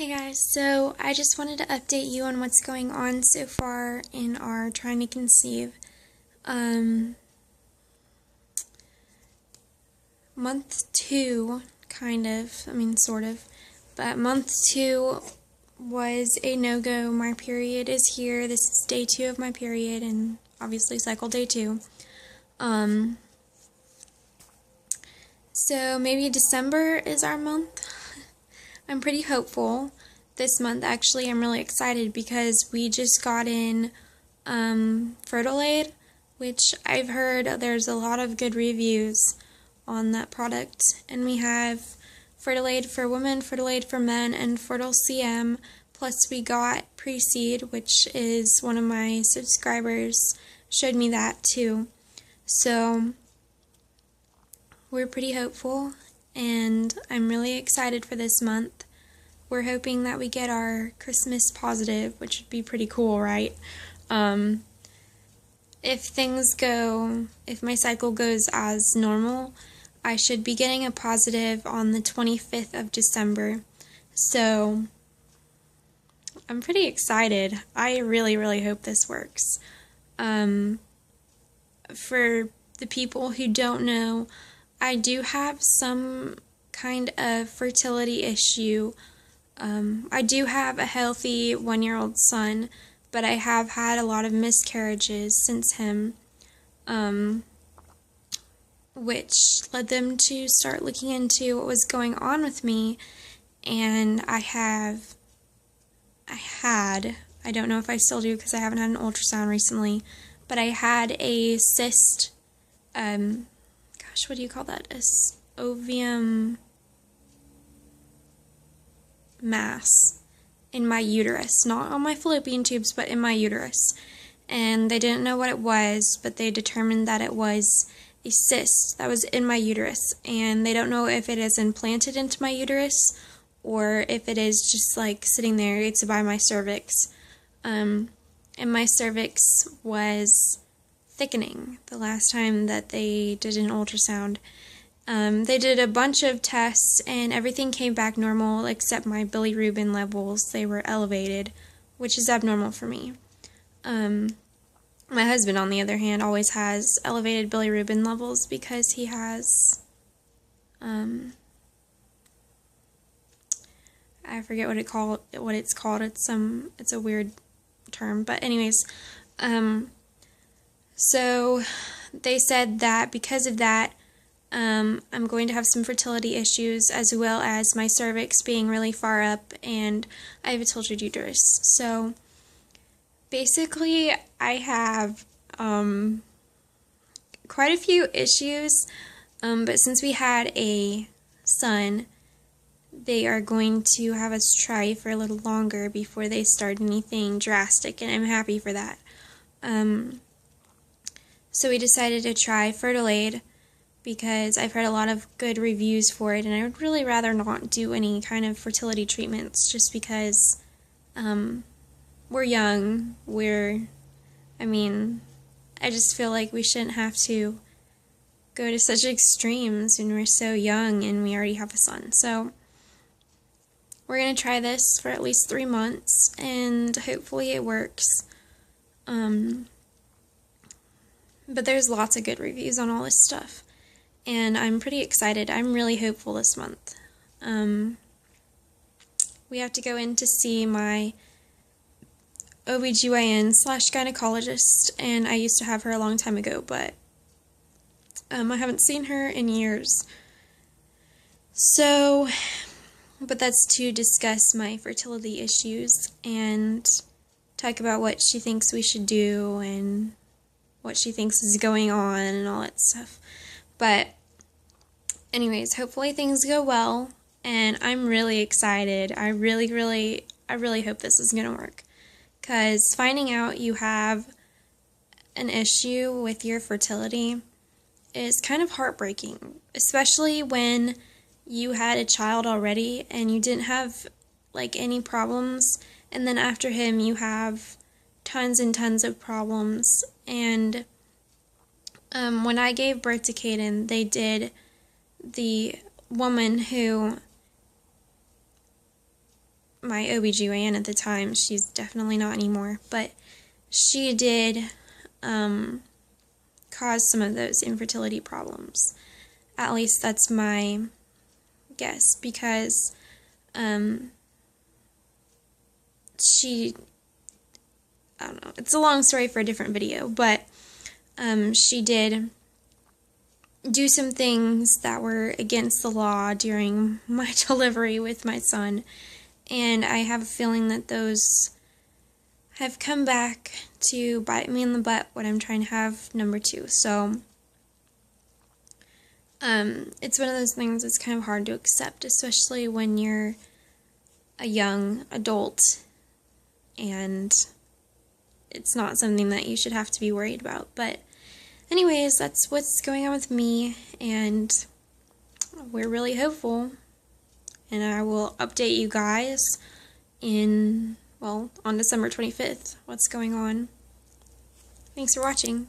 Hey guys, so I just wanted to update you on what's going on so far in our trying to conceive. Month 2, kind of, sort of, but month 2 was a no-go. My period is here. This is day 2 of my period, and obviously cycle day 2. So maybe December is our month. I'm pretty hopeful. This month, actually, I'm really excited because we just got in Fertile Aid, which I've heard there's a lot of good reviews on that product. And we have Fertile Aid for women, Fertile Aid for men, and Fertile CM. Plus, we got Pre-Seed, which is one of my subscribers showed me that too. So we're pretty hopeful, and I'm really excited for this month. We're hoping that we get our Christmas positive, which would be pretty cool, right? If my cycle goes as normal, I should be getting a positive on the 25th of December. So I'm pretty excited. I really, really hope this works. For the people who don't know, I do have some kind of fertility issue. I do have a healthy 1-year-old son, but I have had a lot of miscarriages since him, which led them to start looking into what was going on with me. And I don't know if I still do because I haven't had an ultrasound recently, but I had a cyst, what do you call that? Ovum mass in my uterus, not on my fallopian tubes, but in my uterus. And they didn't know what it was, but they determined that it was a cyst that was in my uterus. And they don't know if it is implanted into my uterus or if it is just like sitting there. It's by my cervix. And my cervix was thickening the last time that they did an ultrasound. They did a bunch of tests and everything came back normal except my bilirubin levels. They were elevated, which is abnormal for me. My husband, on the other hand, always has elevated bilirubin levels because he has, I forget what it's called. It's a weird term, but anyways, so they said that because of that, I'm going to have some fertility issues, as well as my cervix being really far up, and I have a tilted uterus. So basically, I have quite a few issues, but since we had a son, they are going to have us try for a little longer before they start anything drastic, and I'm happy for that. So we decided to try Fertile Aid, because I've heard a lot of good reviews for it, and I would really rather not do any kind of fertility treatments just because we're young. I just feel like we shouldn't have to go to such extremes when we're so young and we already have a son. So we're going to try this for at least 3 months, and hopefully it works. But there's lots of good reviews on all this stuff. And I'm pretty excited. I'm really hopeful this month. We have to go in to see my OBGYN/gynecologist, and I used to have her a long time ago, but I haven't seen her in years. So, but that's to discuss my fertility issues and talk about what she thinks we should do and what she thinks is going on and all that stuff. But anyways, hopefully things go well, and I'm really excited. I really hope this is going to work, because finding out you have an issue with your fertility is kind of heartbreaking, especially when you had a child already and you didn't have like any problems, and then after him you have tons and tons of problems. And when I gave birth to Caden, the woman who my OBGYN at the time. She's definitely not anymore, but she did cause some of those infertility problems. At least that's my guess, because she, I don't know, it's a long story for a different video, but she did do some things that were against the law during my delivery with my son, and I have a feeling that those have come back to bite me in the butt when I'm trying to have number 2. So it's one of those things that's kind of hard to accept, especially when you're a young adult and it's not something that you should have to be worried about. But anyways, that's what's going on with me, and we're really hopeful, and I will update you guys on December 25th what's going on. Thanks for watching.